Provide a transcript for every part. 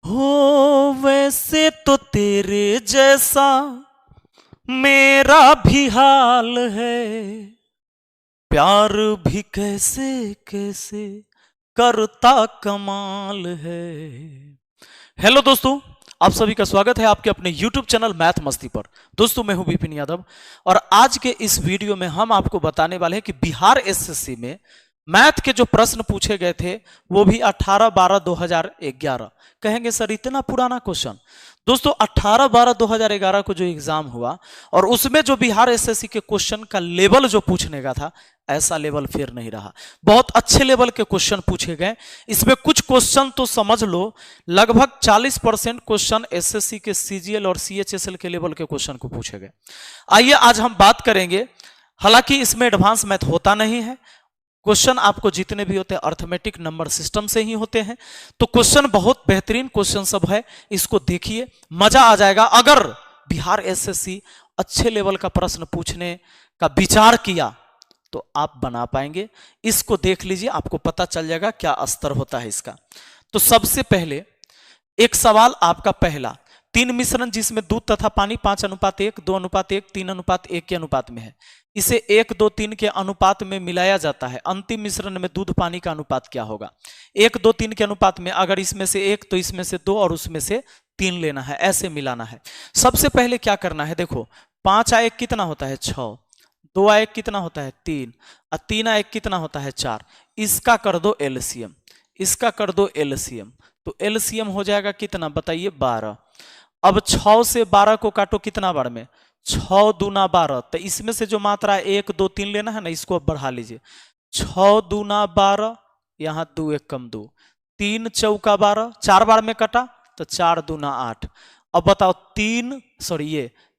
हो वैसे तो तेरे जैसा मेरा भी हाल है, प्यार भी कैसे कैसे करता कमाल है। हेलो दोस्तों, आप सभी का स्वागत है आपके अपने YouTube चैनल मैथ मस्ती पर। दोस्तों मैं हूं विपिन यादव और आज के इस वीडियो में हम आपको बताने वाले हैं कि बिहार एसएससी में मैथ के जो प्रश्न पूछे गए थे वो भी 18/12/2011। कहेंगे सर इतना पुराना क्वेश्चन। दोस्तों 18/12/2011 को जो एग्जाम हुआ और उसमें जो बिहार एसएससी के क्वेश्चन का लेवल जो पूछने का था, ऐसा लेवल फिर नहीं रहा। बहुत अच्छे लेवल के क्वेश्चन पूछे गए। इसमें कुछ क्वेश्चन तो समझ लो लगभग 40% क्वेश्चन एसएससी के सीजीएल और सीएचएसएल के लेवल के क्वेश्चन को पूछे गए। आइए आज हम बात करेंगे। हालांकि इसमें एडवांस मैथ होता नहीं है, क्वेश्चन आपको जितने भी होते हैं अर्थमेटिक नंबर सिस्टम से ही होते हैं। तो क्वेश्चन बहुत बेहतरीन क्वेश्चन सब है, इसको देखिए मजा आ जाएगा। अगर बिहार एसएससी अच्छे लेवल का प्रश्न पूछने का विचार किया तो आप बना पाएंगे। इसको देख लीजिए, आपको पता चल जाएगा क्या स्तर होता है इसका। तो सबसे पहले एक सवाल आपका पहला, 3 मिश्रण जिसमें दूध तथा पानी 5:1, 2:1, 3:1 के अनुपात में है, इसे 1, 2, 3 के अनुपात में मिलाया जाता है। अंतिम मिश्रण में दूध पानी का अनुपात क्या होगा? 1, 2, 3 के अनुपात में अगर इसमें से 1 तो इसमें से 2 और उसमें से 3 लेना है, ऐसे मिलाना है। सबसे पहले क्या करना है, देखो 5 कितना होता है 6, 2 कितना होता है 3 और 3 कितना होता है 4। इसका कर दो एलसीएम, इसका कर दो एलसीएम, तो एलसीएम हो जाएगा कितना बताइए 12। अब 6 से 12 को काटो कितना बार में, 6 दूना 12। तो इसमें से जो मात्रा 1, 2, 3 लेना है ना, इसको अब बढ़ा लीजिए। 6 दूना 12, यहां 2 1 कम 2, 3 चौका 12, 4 बार में कटा तो 4 दूना 8। अब बताओ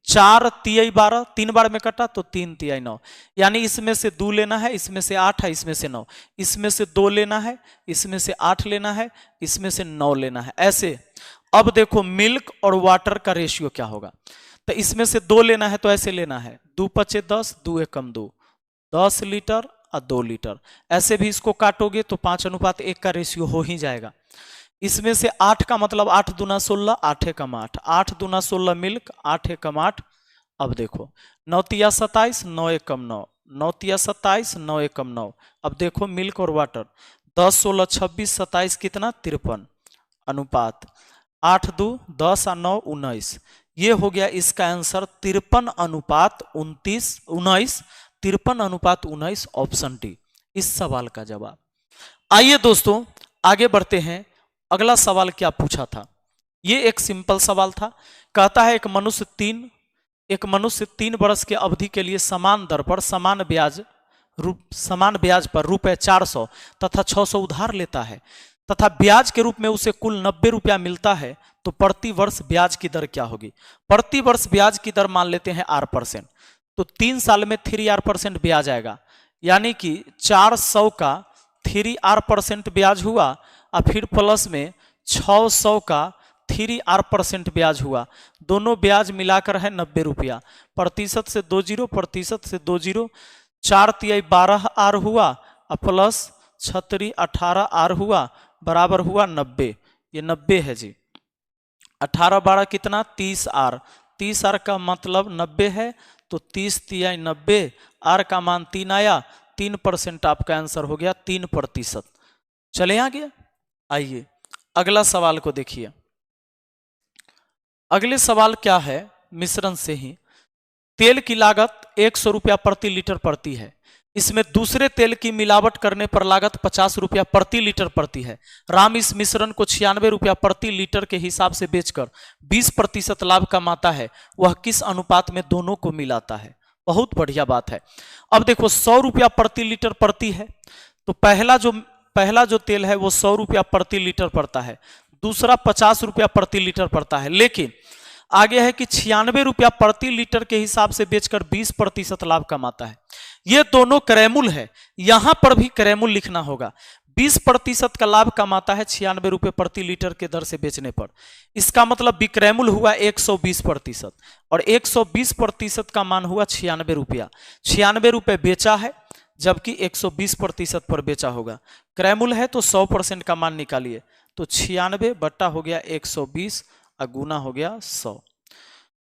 4 तिहाई 12, 3 बार में कटा तो 3 तिहाई 9। यानी इसमें से 2 लेना है, इसमें से 8 है, इसमें से 9, इसमें से 2 लेना है, इसमें से 8 लेना है, इसमें से 9 लेना है, ऐसे। अब देखो मिल्क और वाटर का रेशियो क्या होगा। तो इसमें से 2 लेना है तो ऐसे लेना है, 2 5 10, 2 1 कम 2, 10 लीटर और 2 लीटर। ऐसे भी इसको काटोगे तो 5:1 का रेशियो हो ही जाएगा। इसमें से 8 का मतलब 8 दूना 16, 8 एकम 8, 8 दूना 16 मिल्क, 8 एकम 8। अब देखो 9 तिया 27, 9 एकम 9, 9 तिया 27, 9 एकम 9। अब देखो मिल्क और वाटर 10 16 26 27 कितना 53 अनुपात 8 2 10 और 9 19। ये हो गया इसका आंसर 53:29, 53:19 ऑप्शन डी इस सवाल का जवाब। आइए दोस्तों आगे बढ़ते हैं। अगला सवाल क्या पूछा था, ये एक सिंपल सवाल था। कहता है एक मनुष्य 3 वर्ष के अवधि के लिए समान दर पर समान ब्याज पर रुपए 400 तथा 600 उधार लेता है तथा ब्याज के रूप में उसे कुल 90 रुपया मिलता है, तो प्रति वर्ष ब्याज की दर क्या होगी? प्रति वर्ष ब्याज की दर मान लेते हैं R%, तो 3 साल में 3R% ब्याज आएगा। यानी कि 400 का 3R% ब्याज हुआ और फिर प्लस में 600 का 3R% ब्याज हुआ। दोनों ब्याज मिलाकर है 90 रुपया। प्रतिशत से 20, प्रतिशत से 20, 4 तिहाई 12R हुआ और प्लस 36 18R हुआ, बराबर हुआ 90। ये 90 है जी। 18 12 कितना 30R, 30R का मतलब 90 है, तो 30 तिहाई 90, R का मान 3 आया, 3% आपका आंसर हो गया 3%। चले आगे, आइए अगला सवाल को देखिए। अगले सवाल क्या है, मिश्रण से ही तेल की लागत 100 रुपया प्रति लीटर पड़ती है। इसमें दूसरे तेल की मिलावट करने पर लागत 50 रुपया प्रति लीटर पड़ती है। राम इस मिश्रण को 96 रुपया प्रति लीटर के हिसाब से बेचकर 20% लाभ कमाता है, वह किस अनुपात में दोनों को मिलाता है? बहुत बढ़िया बात है। अब देखो 100 रुपया प्रति लीटर पड़ती है, तो पहला जो तेल है वो 100 रुपया प्रति लीटर पड़ता है, दूसरा 50 रुपया प्रति लीटर पड़ता है। लेकिन आगे है कि 96 रुपया प्रति लीटर के हिसाब से बेचकर 20% लाभ कमाता है। ये दोनों क्रैमुल है, यहां पर भी क्रैमुल लिखना होगा। 20% का लाभ कमाता है 96 रुपये प्रति लीटर के दर से बेचने पर। इसका मतलब विक्रैमुल हुआ 120% और 120% का मान हुआ 96 रुपया। 96 रुपये बेचा है जबकि 120% पर बेचा होगा। क्रैमुल है तो 100% का मान निकालिए, तो 96 बट्टा हो गया 120 और गुना हो गया 100।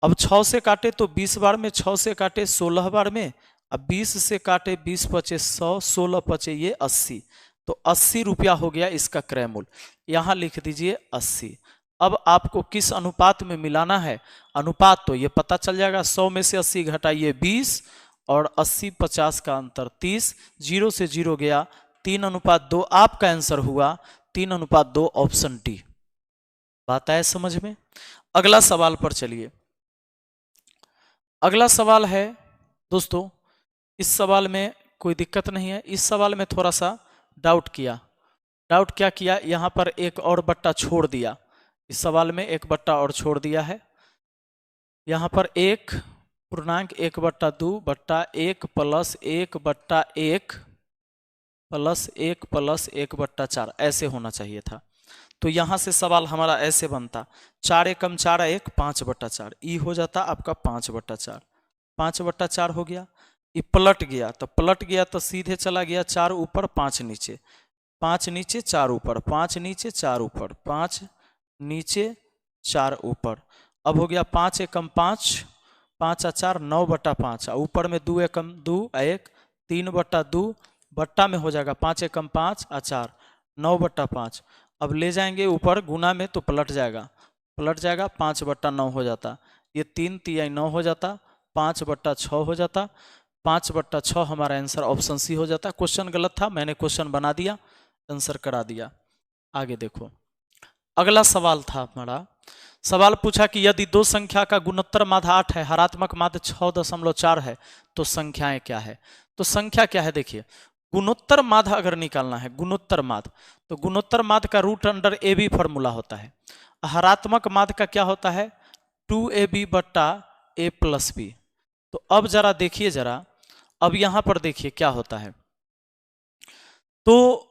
अब 6 से काटे तो 20 बार में, 6 से काटे 16 बार में, अब 20 से काटे 20 पचे 100, 16 पचे ये 80, तो 80 रुपया हो गया इसका क्रय मूल्य। यहां लिख दीजिए 80। अब आपको किस अनुपात में मिलाना है, अनुपात तो ये पता चल जाएगा। 100 में से 80 घटाइए 20 और 80-50 का अंतर 30, 0 से 0 गया, 3:2 आपका आंसर हुआ 3:2, ऑप्शन डी। बात आए समझ में। अगला सवाल पर चलिए। अगला सवाल है दोस्तों, इस सवाल में कोई दिक्कत नहीं है। इस सवाल में थोड़ा सा डाउट किया। डाउट क्या किया, यहां पर एक और बट्टा छोड़ दिया। इस सवाल में एक बट्टा और छोड़ दिया है। यहां पर 1.1/2 बट्टा 1 प्लस 1/1 प्लस 1 प्लस 1/4 ऐसे होना चाहिए था। तो यहां से सवाल हमारा ऐसे बनता, 4 एकम 4 1 5/4, ई हो जाता आपका 5/4, 5/4 हो गया। ये पलट गया, तो पलट गया तो सीधे चला गया 4 ऊपर 5 नीचे, 5 नीचे 4 ऊपर, 5 नीचे 4 ऊपर, 5 नीचे 4 ऊपर। अब हो गया 5 एकम 5, 5 और 4 9/5, ऊपर में 2 एकम 2 1 3/2, बट्टा में हो जाएगा 5 एकम 5 और 4 9/5। अब ले जाएंगे ऊपर गुना में तो पलट जाएगा 5/9 हो जाता, ये 3 तिहाई 9 हो जाता, 5/6 हो जाता, 5/6 हमारा आंसर ऑप्शन सी हो जाता। क्वेश्चन गलत था, मैंने क्वेश्चन बना दिया, आंसर करा दिया। आगे देखो, अगला सवाल था हमारा, सवाल पूछा कि यदि दो संख्या का गुणोत्तर माध्य 8 है, हरात्मक माध्य 6.4 है, तो संख्याएं क्या है। तो संख्या क्या है, देखिए गुणोत्तर माध्य अगर निकालना है, गुणोत्तर माध्य, तो गुणोत्तर माध्य का root under A B formula होता है। हरात्मक माध्य का क्या होता है, 2ab बट्टा a प्लस बी। तो अब जरा देखिए, जरा अब यहां पर देखिए क्या होता है। तो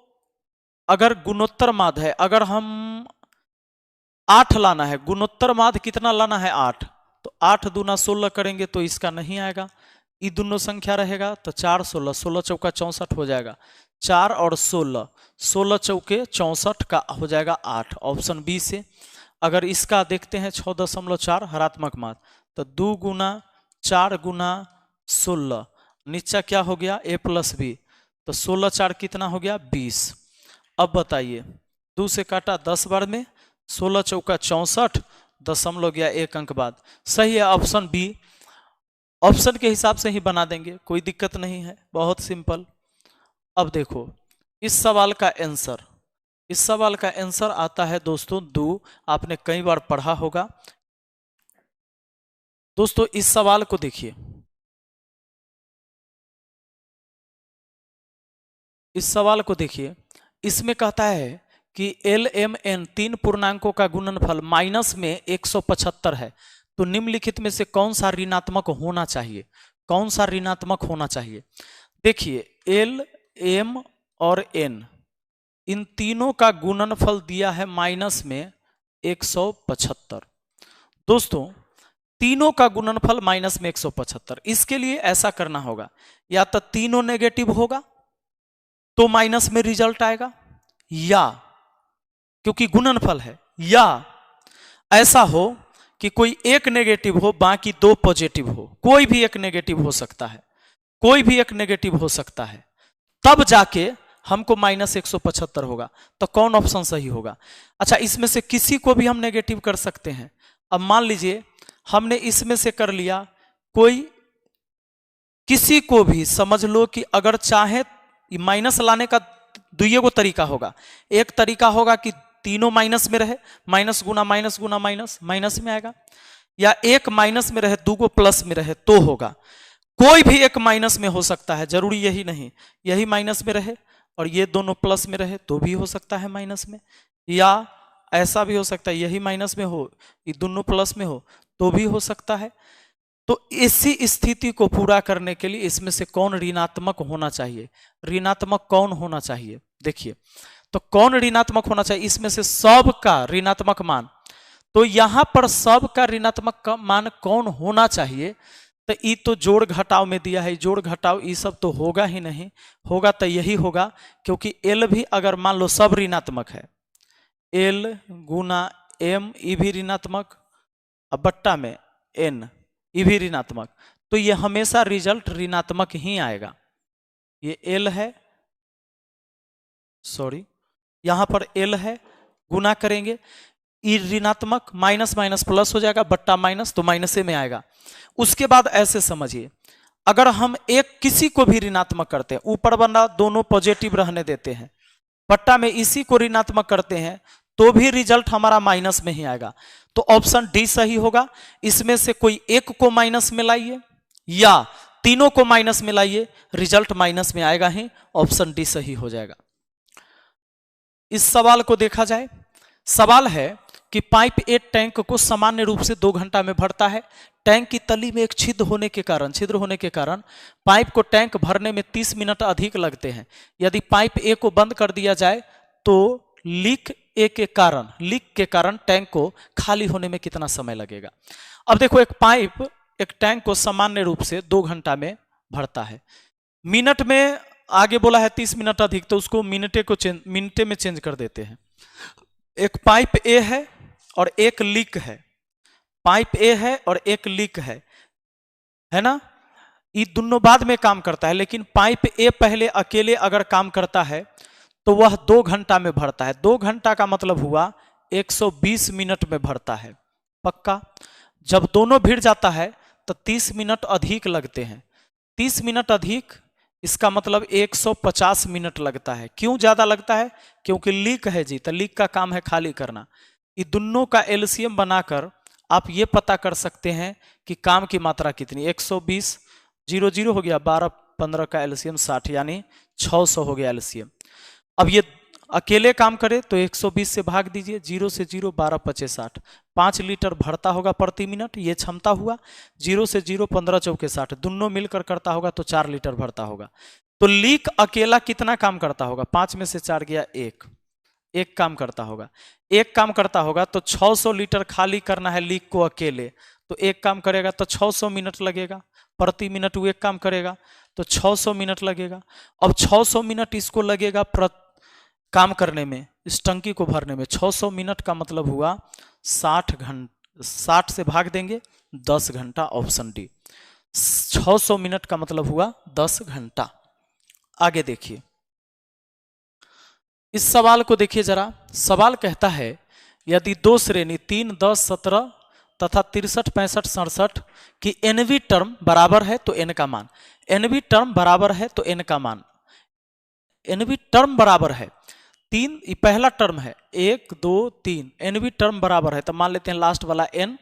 अगर गुणोत्तर माध्य है, अगर हम 8 लाना है, गुणोत्तर माध्य कितना लाना है 8, तो 8 दूना 16 करेंगे तो इसका नहीं आएगा, ये दोनों संख्या रहेगा तो 4 16, 16 चौका 64 हो जाएगा, 4 और 16, 16 चौके 64 का हो जाएगा 8, ऑप्शन बी से। अगर इसका देखते हैं 6.4 हरात्मक माध्य, तो 2 गुना 4 गुना 16, नीचा क्या हो गया a प्लस बी, तो 16 4 कितना हो गया 20। अब बताइए 2 से काटा 10 बार में, 16 चौका 64, दशमलव गया 1 अंक बाद, सही है ऑप्शन बी। ऑप्शन के हिसाब से ही बना देंगे, कोई दिक्कत नहीं है, बहुत सिंपल। अब देखो इस सवाल का आंसर, इस सवाल का आंसर आता है दोस्तों 2, आपने कई बार पढ़ा होगा दोस्तों। इस सवाल को देखिए, इस सवाल को देखिए, इसमें कहता है कि LMN 3 पूर्णांकों का गुणनफल माइनस में 175 है, तो निम्नलिखित में से कौन सा ऋणात्मक होना चाहिए, कौन सा ऋणात्मक होना चाहिए। देखिए L, M और N, इन तीनों का गुणनफल दिया है माइनस में 175। दोस्तों तीनों का गुणनफल माइनस में 175, इसके लिए ऐसा करना होगा, या तो तीनों नेगेटिव होगा तो माइनस में रिजल्ट आएगा, या क्योंकि गुणनफल है, या ऐसा हो कि कोई एक नेगेटिव हो बाकी 2 पॉजिटिव हो, कोई भी एक नेगेटिव हो सकता है, कोई भी एक नेगेटिव हो सकता है, तब जाके हमको माइनस 175 होगा। तो कौन ऑप्शन सही होगा। अच्छा इसमें से किसी को भी हम नेगेटिव कर सकते हैं। अब मान लीजिए हमने इसमें से कर लिया, कोई किसी को भी समझ लो कि अगर चाहे माइनस लाने का 2 तरीका होगा। एक तरीका होगा कि तीनों माइनस में रहे, माइनस गुना माइनस माइनस में आएगा, या एक माइनस में रहे 2 प्लस में रहे तो होगा। कोई भी एक माइनस में हो सकता है, जरूरी यही नहीं यही माइनस में रहे और ये दोनों प्लस में रहे तो भी हो सकता है माइनस में, या ऐसा भी हो सकता है यही माइनस में हो ये दोनों प्लस में हो तो भी हो सकता है। तो इसी स्थिति को पूरा करने के लिए इसमें से कौन ऋणात्मक होना चाहिए, ऋणात्मक कौन होना चाहिए। देखिए तो कौन ऋणात्मक होना चाहिए, इसमें से सब का ऋणात्मक मान, तो यहां पर सब का ऋणात्मक मान कौन होना चाहिए, तो ये तो जोड़ घटाव में दिया है, जोड़ घटाव ये सब तो होगा ही नहीं, होगा तो यही होगा क्योंकि L भी अगर मान लो सब ऋणात्मक है, एल गुना एम, ई भी ऋणात्मक, अब बट्टा में एन, ई भी ऋणात्मक, तो ये हमेशा रिजल्ट ऋणात्मक ही आएगा। ये एल है, सॉरी यहां पर एल है, गुना करेंगे ई ऋणात्मक, माइनस माइनस प्लस हो जाएगा, बट्टा माइनस तो माइनस में आएगा। उसके बाद ऐसे समझिए, अगर हम एक किसी को भी ऋणात्मक करते हैं, ऊपर वाला दोनों पॉजिटिव रहने देते हैं, बट्टा में इसी को ऋणात्मक करते हैं, तो भी रिजल्ट हमारा माइनस में ही आएगा। तो ऑप्शन डी सही होगा। इसमें से कोई एक को माइनस में लाइए या तीनों को माइनस में लाइए, रिजल्ट माइनस में आएगा ही, ऑप्शन डी सही हो जाएगा। इस सवाल को देखा जाए, सवाल है कि पाइप ए टैंक को सामान्य रूप से 2 घंटा में भरता है। टैंक की तली में एक छिद्र होने के कारण पाइप को टैंक भरने में 30 मिनट अधिक लगते हैं। यदि पाइप ए को बंद कर दिया जाए तो लीक के कारण टैंक को खाली होने में कितना समय लगेगा। अब देखो, एक पाइप एक टैंक को सामान्य रूप से 2 घंटा में भरता है। मिनट में आगे बोला है 30 मिनट अधिक, तो उसको मिनटे में चेंज कर देते हैं। एक पाइप ए है और एक लीक है, पाइप ए है और एक लीक है ना, ये दोनों बाद में काम करता है, लेकिन पाइप ए पहले अकेले अगर काम करता है तो वह 2 घंटा में भरता है। 2 घंटा का मतलब हुआ 120 मिनट में भरता है, पक्का। जब दोनों भिड़ जाता है तो 30 मिनट अधिक लगते हैं। 30 मिनट अधिक, इसका मतलब 150 मिनट लगता है। क्यों ज्यादा लगता है? क्योंकि लीक है जी, तो लीक का काम है खाली करना। ये दोनों का एलसीएम बनाकर आप ये पता कर सकते हैं कि काम की मात्रा कितनी। 120 0 0 हो गया, 12 15 का एलसीएम 60, यानी 600 हो गया एलसीएम। अब ये अकेले काम करे तो 120 से भाग दीजिए, 0 से 0 12 25 60, 5 लीटर भरता होगा प्रति मिनट, ये क्षमता हुआ। 0 से 0 15 चौके 60, दोनों मिलकर करता होगा तो 4 लीटर भरता होगा। तो लीक अकेला कितना काम करता होगा? 5 में से 4 गया, एक काम करता होगा। एक काम करता होगा तो 600 लीटर खाली करना है लीक को अकेले, तो एक काम करेगा तो 600 मिनट लगेगा प्रति मिनट। वो एक काम करेगा तो 600 मिनट लगेगा। अब 600 मिनट इसको लगेगा काम करने में, इस टंकी को भरने में। 600 मिनट का मतलब हुआ 60 घंटा, 60 से भाग देंगे 10 घंटा, ऑप्शन डी। 600 मिनट का मतलब हुआ 10 घंटा। आगे देखिए, इस सवाल को देखिए जरा। सवाल कहता है यदि 2 श्रेणी 3, 10, 17 तथा 63, 65, 67 की एनवी टर्म बराबर है तो एन का मान, एनवी टर्म बराबर है तो एन का मान, एनवी टर्म बराबर है 3, पहला टर्म है 1 2 3, एनवी टर्म बराबर है तो मान लेते हैं लास्ट वाला एन,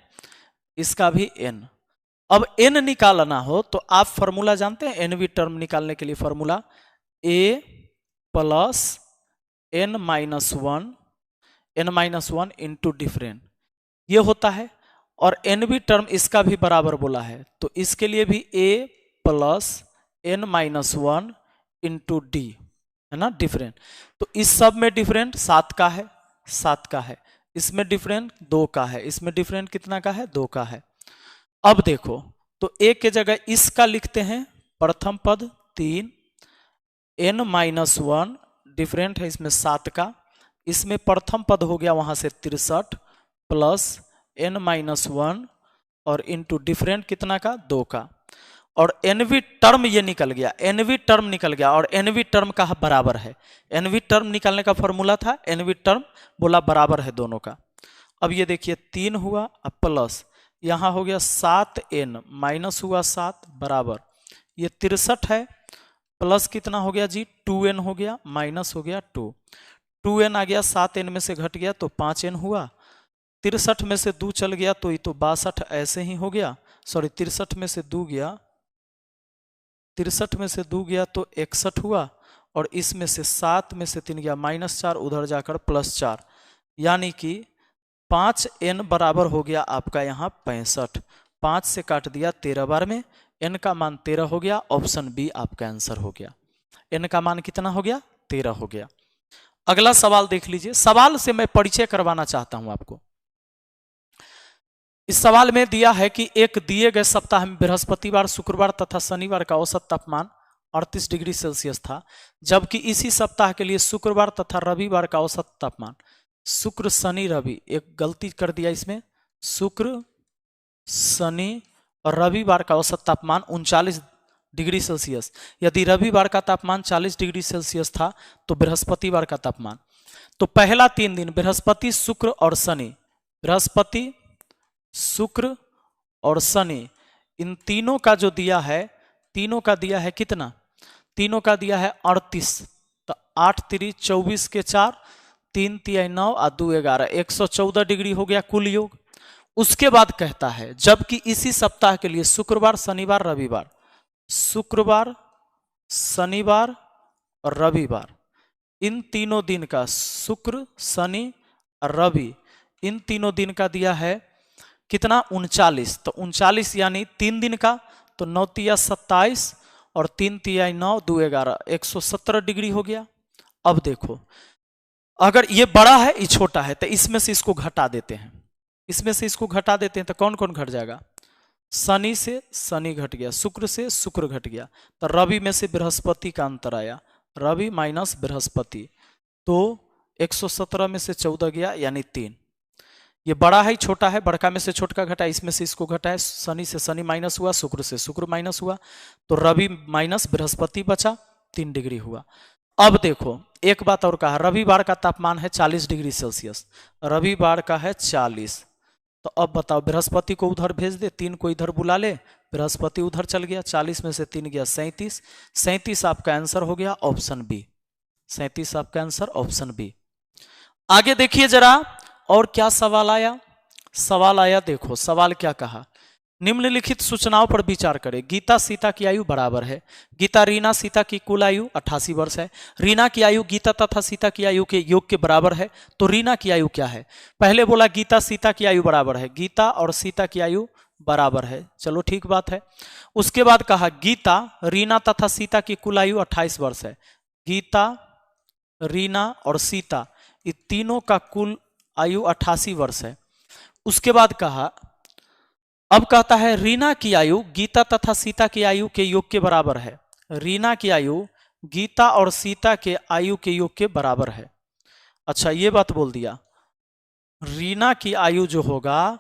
इसका भी एन। अब एन निकालना हो तो आप फॉर्मूला जानते हैं एनवी टर्म निकालने के लिए? Formula A plus N minus one into different, ये होता है। और एनवी टर्म इसका भी बराबर बोला है तो इसके लिए भी A plus N minus one into D, है ना, डिफरेंट। तो इस सब में डिफरेंट 7 का है, 7 का है। इसमें डिफरेंट 2 का है, इसमें डिफरेंट कितना का है? 2 का है। अब देखो, तो ए के जगह इसका लिखते हैं, प्रथम पद 3, एन माइनस वन, डिफरेंट है इसमें 7 का, इसमें प्रथम पद हो गया वहां से 63 प्लस एन माइनस वन और इंटू डिफरेंट कितना का? 2 का। और एनवी टर्म ये निकल गया, एनवी टर्म निकल गया और एनवी टर्म का बराबर है। एनवी टर्म निकालने का फॉर्मूला था, एनवी टर्म बोला बराबर है दोनों का। अब ये देखिए 3 हुआ, अब प्लस यहां हो गया 7n, माइनस हुआ 7 बराबर, ये 63 है, प्लस कितना हो गया जी? 2n हो गया, माइनस हो गया 2, 2n आ गया, 7n में से घट गया तो 5n हुआ। 63 में से 2 चल गया तो ये तो 62 ऐसे ही हो गया, सॉरी 63 में से 2 गया, 63 में से 2 गया तो 61 हुआ। और इसमें से 7 में से 3 गया, -4, उधर जाकर +4, यानी कि 5n बराबर हो गया आपका यहाँ 65। 5 से काट दिया 13 बार में, n का मान 13 हो गया, ऑप्शन बी आपका आंसर हो गया। n का मान कितना हो गया? 13 हो गया। अगला सवाल देख लीजिए। सवाल से मैं परिचय करवाना चाहता हूं आपको। इस सवाल में दिया है कि एक दिए गए सप्ताह में बृहस्पतिवार, शुक्रवार तथा शनिवार का औसत तापमान 38 डिग्री सेल्सियस था, जबकि इसी सप्ताह के लिए शुक्रवार तथा रविवार का औसत तापमान शुक्र शनि रवि, एक गलती कर दिया इसमें, शुक्र शनि और रविवार का औसत तापमान 39 डिग्री सेल्सियस। यदि रविवार का तापमान 40 डिग्री सेल्सियस था तो बृहस्पतिवार का तापमान, तो पहला 3 दिन बृहस्पति शुक्र और शनि, बृहस्पति शुक्र और शनि, इन तीनों का जो दिया है, तीनों का दिया है कितना, तीनों का दिया है 38, तो 8 3 24 के 4, 3 3 9 और 2 11, 114 डिग्री हो गया कुल योग। उसके बाद कहता है जबकि इसी सप्ताह के लिए शुक्रवार शनिवार रविवार, शुक्रवार शनिवार और रविवार, इन तीनों दिन का, शुक्र शनि और रवि, इन तीनों दिन का दिया है कितना 39, तो 39 यानी 3 दिन का, तो 9 तिया 27 और 3 तिया 9 2 11, 117 डिग्री हो गया। अब देखो अगर ये बड़ा है ये छोटा है तो इसमें से इसको घटा देते हैं, इसमें से इसको घटा देते हैं तो कौन कौन घट जाएगा, शनि से शनि घट गया, शुक्र से शुक्र घट गया, तो रवि में से बृहस्पति का अंतर आया, रवि माइनस बृहस्पति, तो 117 में से 14 गया यानी 3। ये बड़ा है छोटा है, बड़का में से छोटका घटा, इसमें से इसको घटा है, शनि से शनि माइनस हुआ, शुक्र से शुक्र माइनस हुआ, तो रवि माइनस बृहस्पति बचा, 3 डिग्री हुआ। अब देखो एक बात और कहा, रविवार का तापमान है 40 डिग्री सेल्सियस, रविवार का है 40, तो अब बताओ बृहस्पति को उधर भेज दे, 3 को इधर बुला ले, बृहस्पति उधर चल गया, 40 में से 3 गया 37, 37 आपका आंसर हो गया ऑप्शन बी, 37 आपका आंसर ऑप्शन बी। आगे देखिए जरा और क्या सवाल आया, सवाल आया देखो, सवाल क्या कहा, निम्नलिखित सूचनाओं पर विचार करें। गीता सीता की आयु बराबर है, गीता रीना सीता की कुल आयु 88 वर्ष है, रीना की आयु गीता तथा सीता की आयु के योग के बराबर है, तो रीना की आयु क्या है, पहले बोला गीता सीता की आयु बराबर है, गीता और सीता की आयु बराबर है, चलो ठीक बात है। उसके बाद कहा गीता रीना तथा सीता की कुल आयु 28 वर्ष है, गीता रीना और सीता ये तीनों का कुल आयु 88 वर्ष है। उसके बाद कहा, अब कहता है रीना की आयु गीता तथा सीता की आयु के योग के बराबर है, रीना की आयु गीता और सीता के आयु के योग के बराबर है। अच्छा ये बात बोल दिया, रीना की आयु जो होगा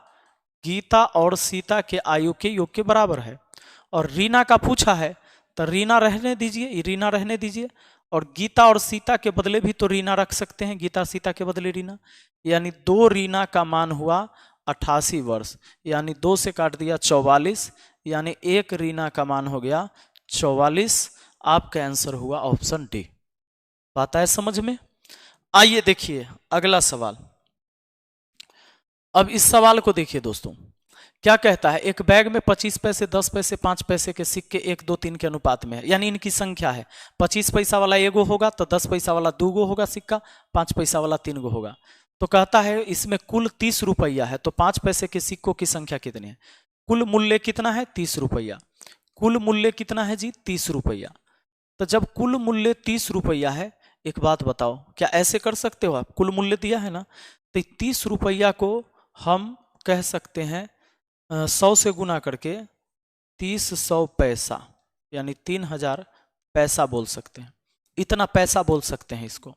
गीता और सीता के आयु के योग के बराबर है, और रीना का पूछा है तो रीना रहने दीजिए, रीना रहने दीजिए, और गीता और सीता के बदले भी तो रीना रख सकते हैं, गीता सीता के बदले रीना, यानी 2 रीना का मान हुआ 88 वर्ष, यानी 2 से काट दिया 44, यानी 1 रीना का मान हो गया 44, आपका आंसर हुआ ऑप्शन डी। बात है समझ में। आइए देखिए अगला सवाल, अब इस सवाल को देखिए दोस्तों, क्या कहता है, एक बैग में 25 पैसे 10 पैसे 5 पैसे के सिक्के 1 2 3 के अनुपात में है, यानी इनकी संख्या है, 25 पैसा वाला 1 गो होगा, तो 10 पैसा वाला 2 गो होगा सिक्का, 5 पैसा वाला 3 गो होगा, तो कहता है इसमें कुल 30 रुपया है, तो 5 पैसे के सिक्कों की संख्या कितनी है, कुल मूल्य कितना है 30 रुपया, कुल मूल्य कितना है जी 30 रुपया। तो जब कुल मूल्य 30 रुपया है, एक बात बताओ क्या ऐसे कर सकते हो आप, कुल मूल्य दिया है ना, तो 30 रुपया को हम कह सकते हैं 100 से गुना करके 30 पैसा, यानी 3000 पैसा बोल सकते हैं, इतना पैसा बोल सकते हैं इसको।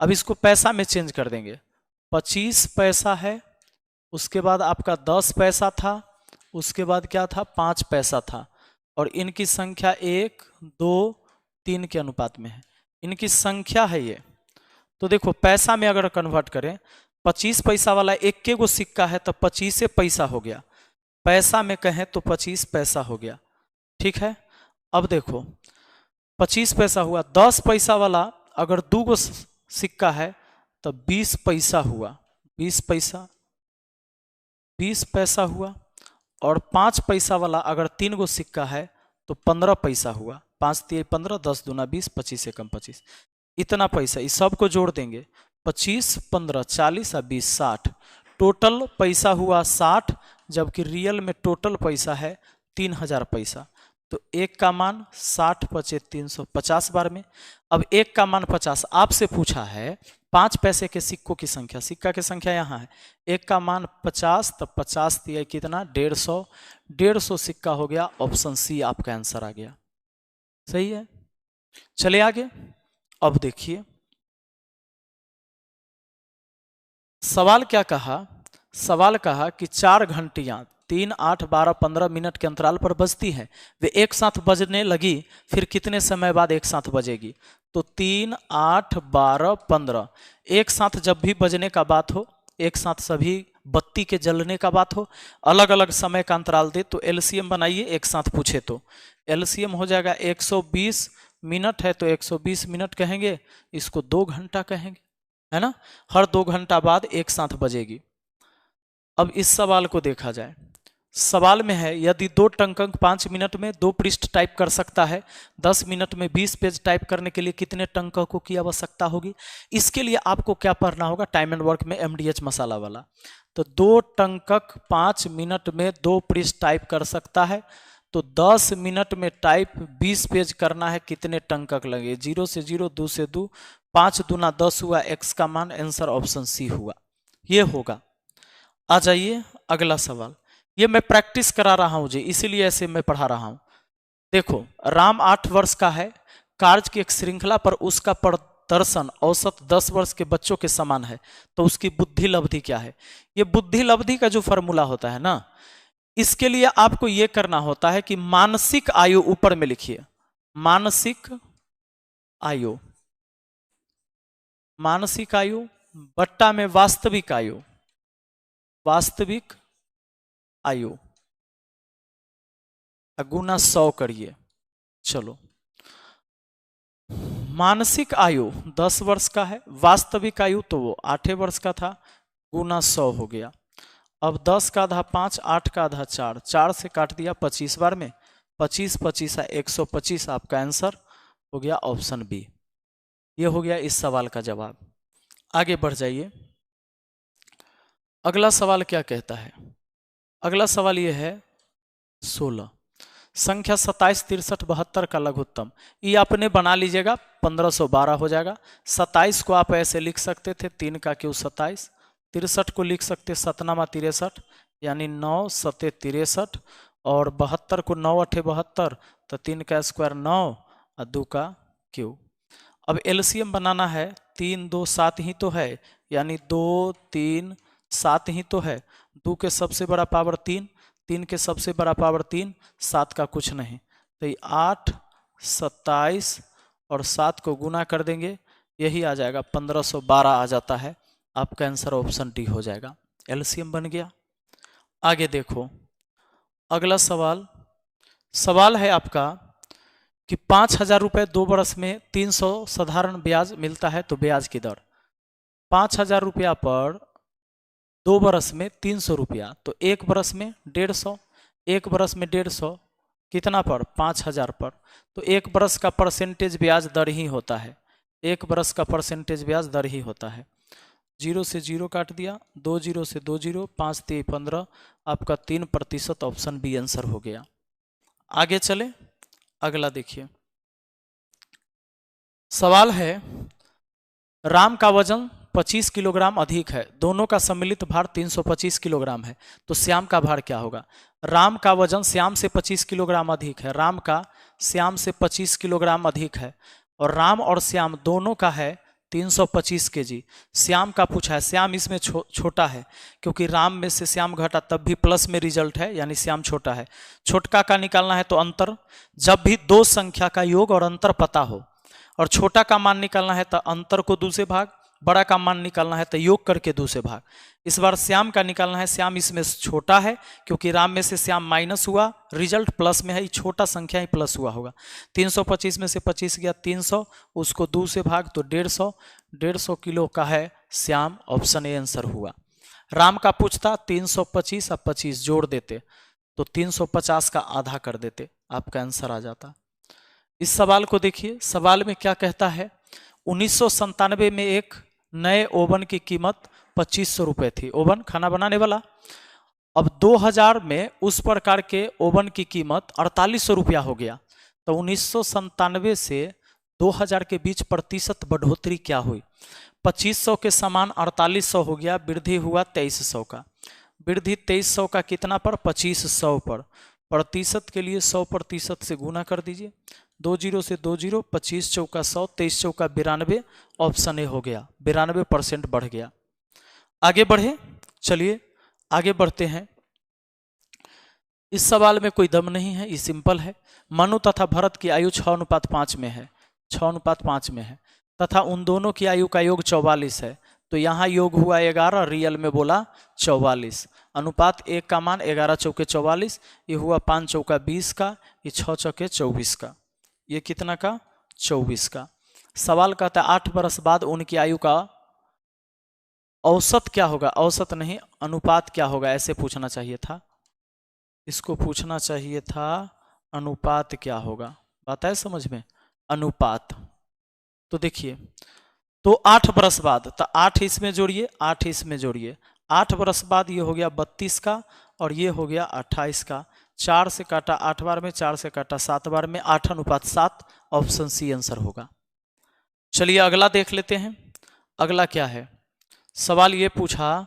अब इसको पैसा में चेंज कर देंगे, 25 पैसा है, उसके बाद आपका 10 पैसा था, उसके बाद क्या था 5 पैसा था, और इनकी संख्या 1 2 3 के अनुपात में है, इनकी संख्या है ये। तो देखो पैसा में अगर कन्वर्ट करें, 25 पैसा वाला 1 के गो सिक्का है तो 25 पैसा हो गया, पैसा में कहें तो 25 पैसा हो गया, ठीक है। अब देखो 25 पैसा हुआ, 10 पैसा वाला अगर 2 गो सिक्का है तो 20 पैसा हुआ, 20 पैसा 20 पैसा हुआ, और 5 पैसा वाला अगर 3 गो सिक्का है तो 15 पैसा हुआ, 5 3 15 10 दूना 20 25 एकम 25, इतना पैसा, इस सब को जोड़ देंगे, 25 15 40 और 20 60, टोटल पैसा हुआ 60, जबकि रियल में टोटल पैसा है 3000 पैसा। तो 1 का मान 60 पचे 350 बार में। अब 1 का मान 50, आपसे पूछा है 5 पैसे के सिक्कों की संख्या, सिक्का की संख्या यहाँ है, 1 का मान 50, तब 50 दिया कितना 150, 150 सिक्का हो गया, ऑप्शन सी आपका आंसर आ गया, सही है। चले आगे, अब देखिए सवाल क्या कहा, सवाल कहा कि 4 घंटियां 3, 8, 12, 15 मिनट के अंतराल पर बजती हैं, वे एक साथ बजने लगी, फिर कितने समय बाद एक साथ बजेगी। तो 3, 8, 12, 15 एक साथ जब भी बजने का बात हो, एक साथ सभी बत्ती के जलने का बात हो, अलग अलग समय का अंतराल दे तो एलसीएम बनाइए। एक साथ पूछे तो एलसीएम हो जाएगा 120 मिनट है तो 120 मिनट कहेंगे, इसको 2 घंटा कहेंगे, है ना। हर 2 घंटा बाद एक साथ बजेगी। अब इस सवाल को देखा जाए, सवाल में है यदि 2 टंकक 5 मिनट में 2 पृष्ठ टाइप कर सकता है, 10 मिनट में 20 पेज टाइप करने के लिए कितने टंककों की आवश्यकता होगी। इसके लिए आपको क्या पढ़ना होगा, टाइम एंड वर्क में एमडीएच मसाला वाला। तो 2 टंकक 5 मिनट में 2 पृष्ठ टाइप कर सकता है, तो 10 मिनट में टाइप 20 पेज करना है, कितने टंकक लगे। 0 से 0, 2 से 2, 5 दूना 10 हुआ, एक्स का मान आंसर ऑप्शन सी हुआ, ये होगा। आ जाइए अगला सवाल, ये मैं प्रैक्टिस करा रहा हूं जी, इसीलिए ऐसे मैं पढ़ा रहा हूं। देखो, राम 8 वर्ष का है, कार्य की एक श्रृंखला पर उसका प्रदर्शन औसत 10 वर्ष के बच्चों के समान है, तो उसकी बुद्धि लब्धि क्या है। ये बुद्धि लब्धि का जो फॉर्मूला होता है ना, इसके लिए आपको ये करना होता है कि मानसिक आयु ऊपर में लिखिए, मानसिक आयु, मानसिक आयु बट्टा में वास्तविक आयु, वास्तविक आयु गुना 100 करिए। चलो, मानसिक आयु 10 वर्ष का है, वास्तविक आयु तो वो 8 वर्ष का था, गुना 100 हो गया। अब 10 का आधा 5, 8 का आधा 4, 4 से काट दिया 25 बार में, 25 25 125, आपका आंसर हो गया ऑप्शन बी। ये हो गया इस सवाल का जवाब। आगे बढ़ जाइए, अगला सवाल क्या कहता है। अगला सवाल ये है 16, संख्या 27, 63, 72 का लघुत्तम। ये आपने बना लीजिएगा, 1512 हो जाएगा। 27 को आप ऐसे लिख सकते थे, 3 का क्यों 27, 63 को लिख सकते 7 63, यानी 9 7 63, और 72 को 9 8 72, तो 3 का स्क्वायर 9 और 2 का क्यू। अब एलसीएम बनाना है, 3 2 7 ही तो है, यानी 2 3 7 ही तो है। 2 के सबसे बड़ा पावर 3, 3 के सबसे बड़ा पावर 3, 7 का कुछ नहीं, तो 8 27 और 7 को गुना कर देंगे, यही आ जाएगा 1512 आ जाता है। आपका आंसर ऑप्शन डी हो जाएगा, एलसीएम बन गया। आगे देखो अगला सवाल, सवाल है आपका कि 5000 रुपये 2 बरस में 300 साधारण ब्याज मिलता है, तो ब्याज की दर 5000 रुपया पर 2 बरस में 300 रुपया, तो 1 बरस में 150, 1 बरस में 150 कितना पर 5000 पर, तो 1 बरस का परसेंटेज ब्याज दर ही होता है, 1 बरस का परसेंटेज ब्याज दर ही होता है। 0 से 0 काट दिया, 2 0 से 2 0, 5 3 15, आपका 3% ऑप्शन बी आंसर हो गया। आगे चले, अगला देखिए, सवाल है राम का वजन 25 किलोग्राम अधिक है, दोनों का सम्मिलित भार 325 किलोग्राम है, तो श्याम का भार क्या होगा। राम का वजन श्याम से 25 किलोग्राम अधिक है, राम का श्याम से 25 किलोग्राम अधिक है, और राम और श्याम दोनों का है 325 केजी। श्याम का पूछा है, श्याम इसमें छोटा है, क्योंकि राम में से श्याम घटा तब भी प्लस में रिजल्ट है, यानी श्याम छोटा है। छोटका का निकालना है तो अंतर, जब भी 2 संख्या का योग और अंतर पता हो, और छोटा का मान निकालना है तो अंतर को 2 से भाग, बड़ा का मान निकालना है तो योग करके 2 से भाग। इस बार श्याम का निकालना है, श्याम इसमें छोटा है, क्योंकि राम में से श्याम माइनस हुआ, रिजल्ट प्लस में है, ये छोटा संख्या ही प्लस हुआ होगा। 325 में से 25 गया 300, उसको 2 से भाग तो 150, 150 किलो का है श्याम, ऑप्शन ए आंसर हुआ। राम का पूछता 325 और 25 जोड़ देते तो 350 का आधा कर देते, आपका आंसर आ जाता। इस सवाल को देखिए, सवाल में क्या कहता है, 1997 में एक नए ओवन की कीमत 2500 रुपये थी, ओवन खाना बनाने वाला। अब 2000 में उस प्रकार के ओवन की कीमत 4800 रुपया हो गया, तो 1997 से 2000 के बीच प्रतिशत बढ़ोतरी क्या हुई। 2500 के समान 4800 हो गया, वृद्धि हुआ 2300 का, वृद्धि 2300 का कितना पर 2500 पर, प्रतिशत के लिए 100% से गुना कर दीजिए, 2 0 से 2 0, 25 चौका 100, 23 चौका 92, ऑप्शन ए हो गया, 92% बढ़ गया। आगे बढ़े, चलिए आगे बढ़ते हैं। इस सवाल में कोई दम नहीं है, ये सिंपल है। मनु तथा भरत की आयु 6:5 में है, 6:5 में है, तथा उन दोनों की आयु का योग 44 है। तो यहाँ योग हुआ 11, रियल में बोला 44। अनुपात 1 का मान 11 चौके 44, ये हुआ 5 चौका 20 का, ये 6 चौके 24 का, ये कितना का 24 का। सवाल कहता है 8 बरस बाद उनकी आयु का औसत क्या होगा, औसत नहीं अनुपात क्या होगा, ऐसे पूछना चाहिए था, इसको पूछना चाहिए था अनुपात क्या होगा। बात है समझ में, अनुपात। तो देखिए, तो 8 बरस बाद, तो 8 इसमें जोड़िए, 8 इसमें जोड़िए, 8 बरस बाद ये हो गया 32 का और ये हो गया 28 का। 4 से काटा 8 बार में, 4 से काटा 7 बार में, 8:7, ऑप्शन सी आंसर होगा। चलिए अगला देख लेते हैं। अगला क्या है, सवाल ये पूछा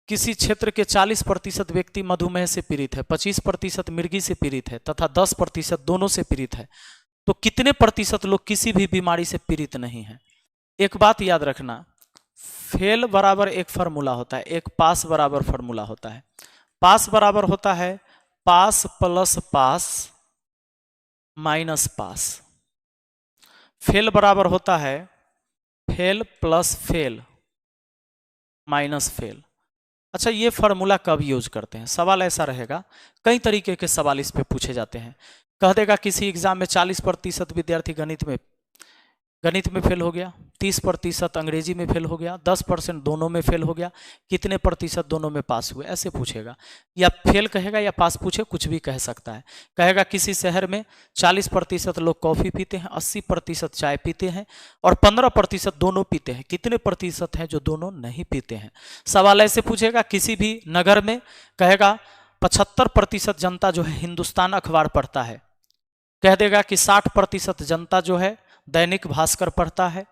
किसी क्षेत्र के 40% व्यक्ति मधुमेह से पीड़ित है, 25% मिर्गी से पीड़ित है तथा 10% दोनों से पीड़ित है, तो कितने प्रतिशत लोग किसी भी बीमारी से पीड़ित नहीं है। एक बात याद रखना, फेल बराबर एक फार्मूला होता है, एक पास बराबर फार्मूला होता है। पास बराबर होता है पास प्लस पास माइनस पास। फेल बराबर होता है fail plus fail minus fail. अच्छा, ये फार्मूला कब यूज करते हैं, सवाल ऐसा रहेगा, कई तरीके के सवाल इस पे पूछे जाते हैं। कह देगा किसी एग्जाम में 40% विद्यार्थी गणित में फेल हो गया, 30% अंग्रेजी में फेल हो गया, 10% दोनों में फेल हो गया, कितने प्रतिशत दोनों में पास हुए, ऐसे पूछेगा। या फेल कहेगा या पास पूछे, कुछ भी कह सकता है। कहेगा किसी शहर में 40% लोग कॉफ़ी पीते हैं, 80% चाय पीते हैं और 15% दोनों पीते हैं, कितने प्रतिशत हैं जो दोनों नहीं पीते हैं। सवाल ऐसे पूछेगा किसी भी नगर में, कहेगा 75% जनता जो है हिंदुस्तान अखबार पढ़ता है, कह देगा कि 60% जनता जो है दैनिक भास्कर पढ़ता है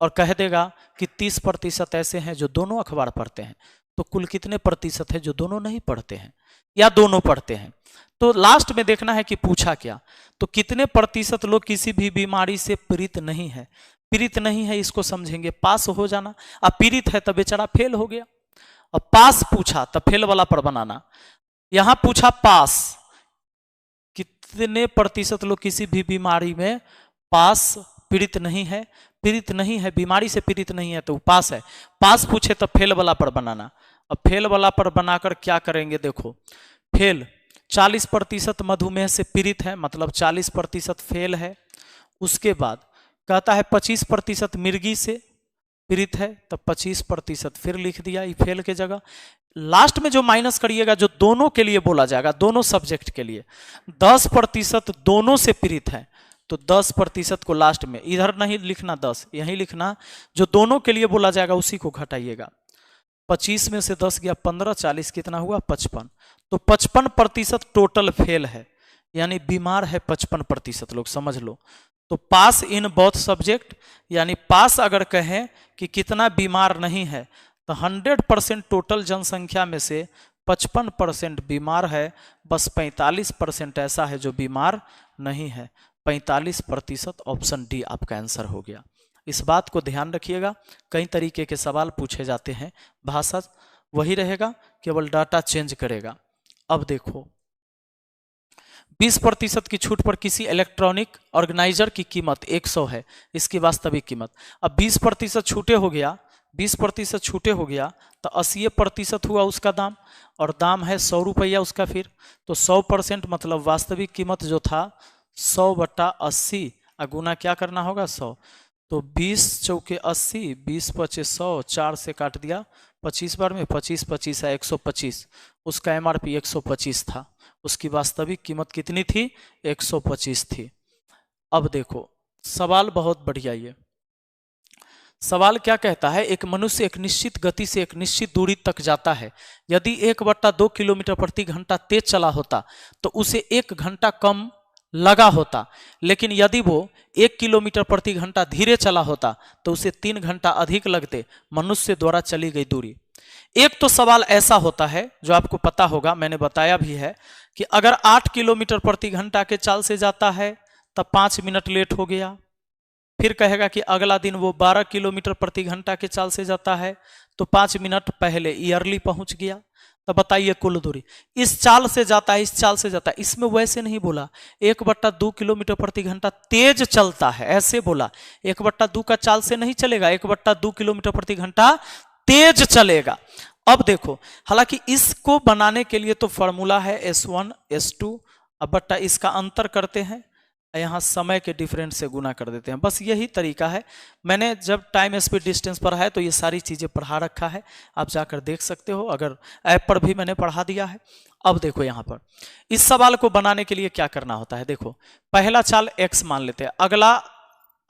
और कह देगा कि 30% ऐसे हैं जो दोनों अखबार पढ़ते हैं, तो कुल कितने प्रतिशत है जो दोनों नहीं पढ़ते हैं या दोनों पढ़ते हैं। तो लास्ट में देखना है कि पूछा क्या, तो कितने प्रतिशत लोग किसी भी बीमारी से पीड़ित नहीं है। पीड़ित नहीं है इसको समझेंगे पास हो जाना, अब पीड़ित है तो बेचारा फेल हो गया। और पास पूछा तो फेल वाला पर बनाना। यहां पूछा पास, कितने प्रतिशत लोग किसी भी बीमारी में पास पीड़ित नहीं है, पीड़ित नहीं है, बीमारी से पीड़ित नहीं है तो पास है। पास पूछे तो फेल वाला पर बनाना। अब फेल वाला पर बनाकर क्या करेंगे, देखो फेल 40% मधुमेह से पीड़ित है, मतलब 40% फेल है। उसके बाद कहता है 25% मिर्गी से पीड़ित है, तब 25% फिर लिख दिया ये फेल के जगह। लास्ट में जो माइनस करिएगा जो दोनों के लिए बोला जाएगा, दोनों सब्जेक्ट के लिए, 10% दोनों से पीड़ित है, तो 10% को लास्ट में, इधर नहीं लिखना 10, यहीं लिखना, जो दोनों के लिए बोला जाएगा उसी को घटाइएगा। 25 में से 10 गया 15, 40 कितना हुआ 55, तो 55% टोटल फेल है, यानी बीमार है 55% लोग, समझ लो। तो पास इन बोथ सब्जेक्ट, यानी पास अगर कहें कि कितना बीमार नहीं है, तो 100% टोटल जनसंख्या में से 55% बीमार है, बस 45% ऐसा है जो बीमार नहीं है। 45%, ऑप्शन डी आपका आंसर हो गया। इस बात को ध्यान रखिएगा, कई तरीके के सवाल पूछे जाते हैं, भाषा वही रहेगा, केवल डाटा चेंज करेगा। अब देखो 20% की छूट पर किसी इलेक्ट्रॉनिक ऑर्गेनाइजर की कीमत 100 है, इसकी वास्तविक कीमत। अब 20% छूटे हो गया, 20% छूटे हो गया तो 80% हुआ उसका दाम, और दाम है 100 रुपया उसका। फिर तो 100% मतलब वास्तविक कीमत जो था 100/80, गुना क्या करना होगा 100, तो 20 चौके 80, 20 पचे 100, 4 से काट दिया 25 बार में, 25 25 है 125, उसका MRP 125 था, उसकी वास्तविक कीमत कितनी थी 125 थी। अब देखो सवाल बहुत बढ़िया, ये सवाल क्या कहता है, एक मनुष्य एक निश्चित गति से एक निश्चित दूरी तक जाता है, यदि 1/2 किलोमीटर प्रति घंटा तेज चला होता तो उसे 1 घंटा कम लगा होता, लेकिन यदि वो 1 किलोमीटर प्रति घंटा धीरे चला होता तो उसे 3 घंटा अधिक लगते मनुष्य द्वारा चली गई दूरी। एक तो सवाल ऐसा होता है जो आपको पता होगा, मैंने बताया भी है, कि अगर 8 किलोमीटर प्रति घंटा के चाल से जाता है तब 5 मिनट लेट हो गया, फिर कहेगा कि अगला दिन वो 12 किलोमीटर प्रति घंटा के चाल से जाता है, तो 5 मिनट पहले ईयरली पहुंच गया। तो बताइए कुल दूरी, इस चाल से जाता है, इस चाल से जाता है। इसमें वैसे नहीं बोला 1/2 किलोमीटर प्रति घंटा तेज चलता है, ऐसे बोला। 1/2 का चाल से नहीं चलेगा, 1/2 किलोमीटर प्रति घंटा तेज चलेगा। अब देखो, हालांकि इसको बनाने के लिए तो फॉर्मूला है S1 S2, अब बट्टा इसका अंतर करते हैं, यहाँ समय के डिफरेंस से गुना कर देते हैं। बस यही तरीका है। मैंने जब टाइम स्पीड डिस्टेंस पढ़ा है तो ये सारी चीज़ें पढ़ा रखा है, आप जाकर देख सकते हो, अगर ऐप पर भी मैंने पढ़ा दिया है। अब देखो यहाँ पर इस सवाल को बनाने के लिए क्या करना होता है। देखो, पहला चाल x मान लेते हैं, अगला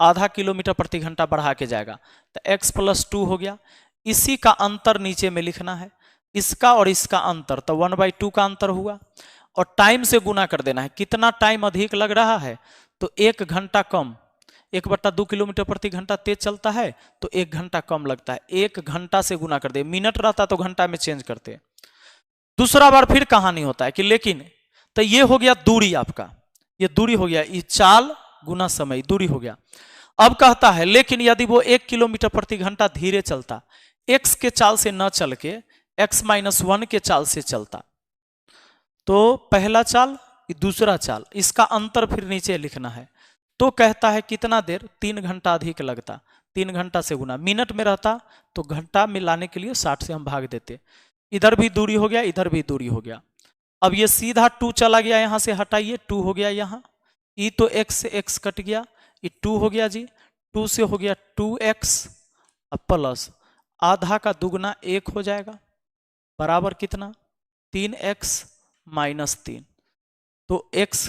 आधा किलोमीटर प्रति घंटा बढ़ा के जाएगा, तो x + 2 हो गया। इसी का अंतर नीचे में लिखना है, इसका और इसका अंतर, तो 1/2 का अंतर हुआ, और टाइम से गुना कर देना है। कितना टाइम अधिक लग रहा है, तो 1 घंटा कम। 1/2 किलोमीटर प्रति घंटा तेज चलता है तो 1 घंटा कम लगता है, 1 घंटा से गुना कर दे। मिनट रहता तो घंटा में चेंज करते। दूसरा बार फिर कहानी होता है कि लेकिन, तो ये हो गया दूरी आपका, ये दूरी हो गया, ये चाल गुना समय, दूरी हो गया। अब कहता है लेकिन यदि वो 1 किलोमीटर प्रति घंटा धीरे चलता, x के चाल से न चल के x-1 के चाल से चलता, तो पहला चाल दूसरा चाल, इसका अंतर फिर नीचे लिखना है। तो कहता है कितना देर, 3 घंटा अधिक लगता, 3 घंटा से गुना। मिनट में रहता तो घंटा में लाने के लिए 60 से हम भाग देते। इधर भी दूरी हो गया, इधर भी दूरी हो गया। अब ये सीधा 2 चला गया, यहां से हटाइए, 2 हो गया यहाँ, ये तो x से x कट गया, ये 2 हो गया जी, 2 से हो गया 2x, अब प्लस आधा का दुगना 1 हो जाएगा, बराबर कितना, 3x - 3, तो x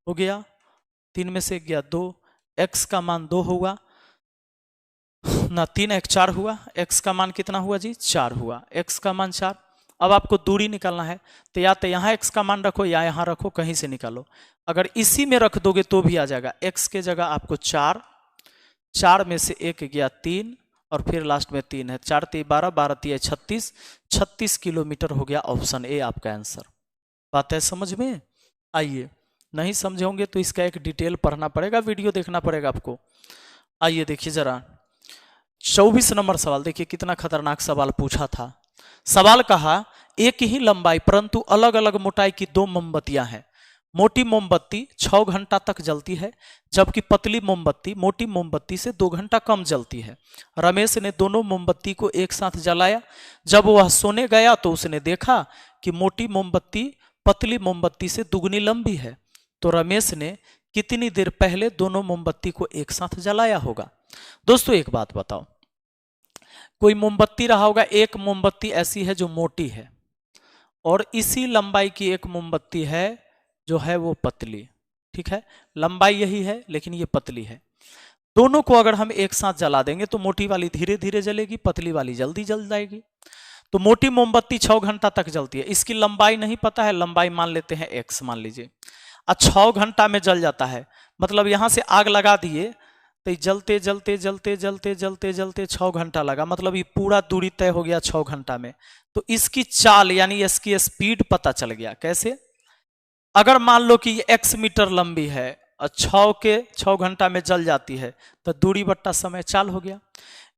हो गया, 3 में से गया 2, x का मान 2 हुआ ना, 3x 4 हुआ, x का मान कितना हुआ जी, 4 हुआ, x का मान 4। अब आपको दूरी निकालना है, तो या तो यहाँ x का मान रखो या यहाँ रखो, कहीं से निकालो। अगर इसी में रख दोगे तो भी आ जाएगा, x के जगह आपको 4, 4 में से 1 गया 3, और फिर लास्ट में 3 है, 4 3 12, 12 3 36, 36 किलोमीटर हो गया। ऑप्शन ए आपका आंसर। बात है समझ में? आइए, नहीं समझे होंगे तो इसका एक डिटेल पढ़ना पड़ेगा, वीडियो देखना पड़ेगा आपको। आइए देखिए जरा 24 नंबर सवाल, देखिए कितना खतरनाक सवाल पूछा था। सवाल कहा एक ही लंबाई परंतु अलग अलग मोटाई की 2 मोमबत्तियां हैं। मोटी मोमबत्ती 6 घंटा तक जलती है, जबकि पतली मोमबत्ती मोटी मोमबत्ती से 2 घंटा कम जलती है। रमेश ने दोनों मोमबत्ती को एक साथ जलाया। जब वह सोने गया तो उसने देखा कि मोटी मोमबत्ती पतली मोमबत्ती से दुगनी लंबी है। तो रमेश ने कितनी देर पहले दोनों मोमबत्ती को एक साथ जलाया होगा? दोस्तों एक बात बताओ, कोई मोमबत्ती रहा होगा, एक मोमबत्ती ऐसी है जो मोटी है, और इसी लंबाई की एक मोमबत्ती है जो है वो पतली, ठीक है, लंबाई यही है लेकिन ये पतली है। दोनों को अगर हम एक साथ जला देंगे तो मोटी वाली धीरे धीरे जलेगी, पतली वाली जल्दी जल जाएगी। तो मोटी मोमबत्ती 6 घंटा तक जलती है, इसकी लंबाई नहीं पता है, लंबाई मान लेते हैं x मान लीजिए, और 6 घंटा में जल जाता है। मतलब यहां से आग लगा दिए तो जलते जलते जलते जलते जलते जलते 6 घंटा लगा, मतलब ये पूरा दूरी तय हो गया 6 घंटा में। तो इसकी चाल यानी इसकी स्पीड पता चल गया। कैसे? अगर मान लो कि ये x मीटर लंबी है और 6 घंटा में जल जाती है, तो दूरी बट्टा समय चाल हो गया।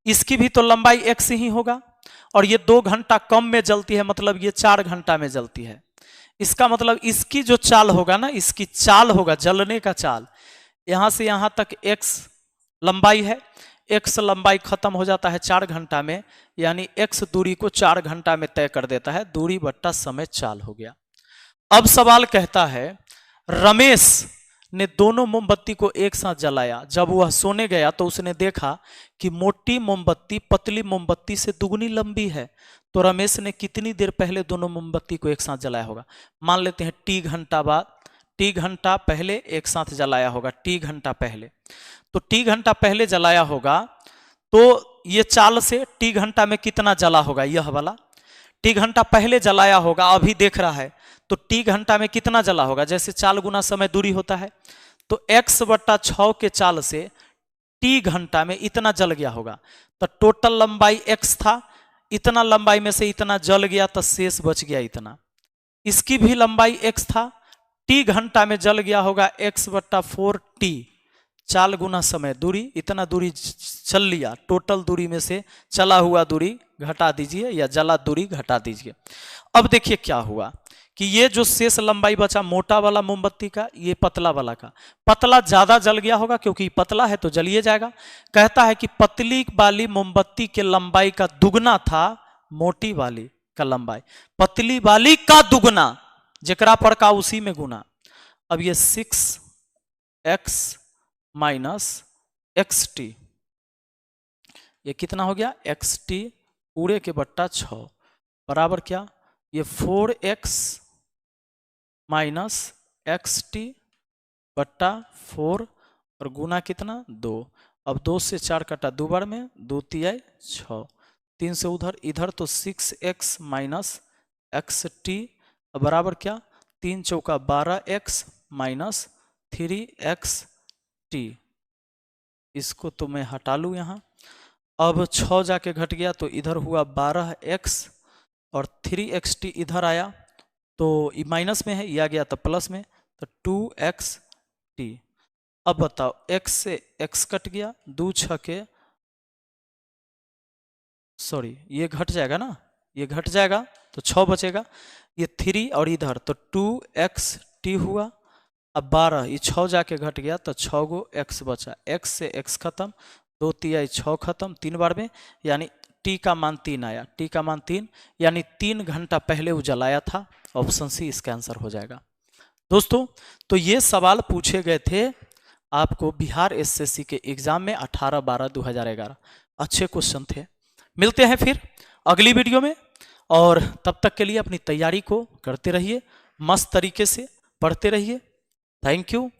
इसकी भी तो लंबाई x ही होगा, और ये 2 घंटा कम में जलती है, मतलब ये 4 घंटा में जलती है। इसका मतलब इसकी जो चाल होगा ना, इसकी चाल होगा जलने का चाल, यहां से यहां तक x लंबाई है, x लंबाई खत्म हो जाता है 4 घंटा में, यानी x दूरी को 4 घंटा में तय कर देता है, दूरी बट्टा समय चाल हो गया। अब सवाल कहता है रमेश ने दोनों मोमबत्ती को एक साथ जलाया। जब वह सोने गया तो उसने देखा कि मोटी मोमबत्ती पतली मोमबत्ती से दुगनी लंबी है। तो रमेश ने कितनी देर पहले दोनों मोमबत्ती को एक साथ जलाया होगा? मान लेते हैं t घंटा बाद, t घंटा पहले एक साथ जलाया होगा, t घंटा पहले। तो t घंटा पहले जलाया होगा, तो ये चाल से t घंटा में कितना जला होगा? यह वाला t घंटा पहले जलाया होगा, अभी देख रहा है, तो t घंटा में कितना जला होगा? जैसे चाल गुना समय दूरी होता है, तो x बट्टा 6 के चाल से t घंटा में इतना जल गया होगा। तो टोटल लंबाई x था, इतना लंबाई में से इतना जल गया, तो शेष बच गया इतना। इसकी भी लंबाई x था, t घंटा में जल गया होगा x बट्टा 4t, चाल गुना समय, दूरी, इतना दूरी चल लिया, टोटल दूरी में से चला हुआ दूरी घटा दीजिए या जला दूरी घटा दीजिए। अब देखिए क्या हुआ कि ये जो शेष लंबाई बचा मोटा वाला मोमबत्ती का, ये पतला वाला का, पतला ज्यादा जल गया होगा क्योंकि पतला है तो जलिए जाएगा। कहता है कि पतली वाली मोमबत्ती के लंबाई का दुगना था मोटी वाली का लंबाई, पतली वाली का दुगना, जेकरा पर का उसी में गुना। अब ये 6x माइनस XT, ये कितना हो गया, XT पूरे के बट्टा 6 बराबर क्या, ये 4x माइनस XT बट्टा 4 और गुना कितना 2। अब 2 से 4 कटा 2 बार में, 2 तिहाई 6, 3 से उधर इधर तो 6x माइनस XT बराबर क्या, 3 चौका 12x माइनस 3XT। इसको तो मैं हटा लूँ यहाँ। अब 6 जाके घट गया तो इधर हुआ 12x और 3XT इधर आया तो माइनस में है, ये आ गया तो प्लस में, तो 2XT। अब बताओ x से x कट गया, 2 छके, सॉरी ये घट जाएगा ना, ये घट जाएगा तो 6 बचेगा, ये 3 और इधर तो 2XT हुआ। अब 12, ये 6 जाके घट गया तो 6 गो x बचा, x से x खत्म, 2 तिहाई 6 खत्म 3 बार में, यानी t का मान 3 आया, t का मान 3, यानी 3 घंटा पहले वो जलाया था। ऑप्शन सी इसका आंसर हो जाएगा। दोस्तों तो ये सवाल पूछे गए थे आपको बिहार एसएससी के एग्जाम में 18/12/2011, अच्छे क्वेश्चन थे। मिलते हैं फिर अगली वीडियो में, और तब तक के लिए अपनी तैयारी को करते रहिए, मस्त तरीके से पढ़ते रहिए। Thank you.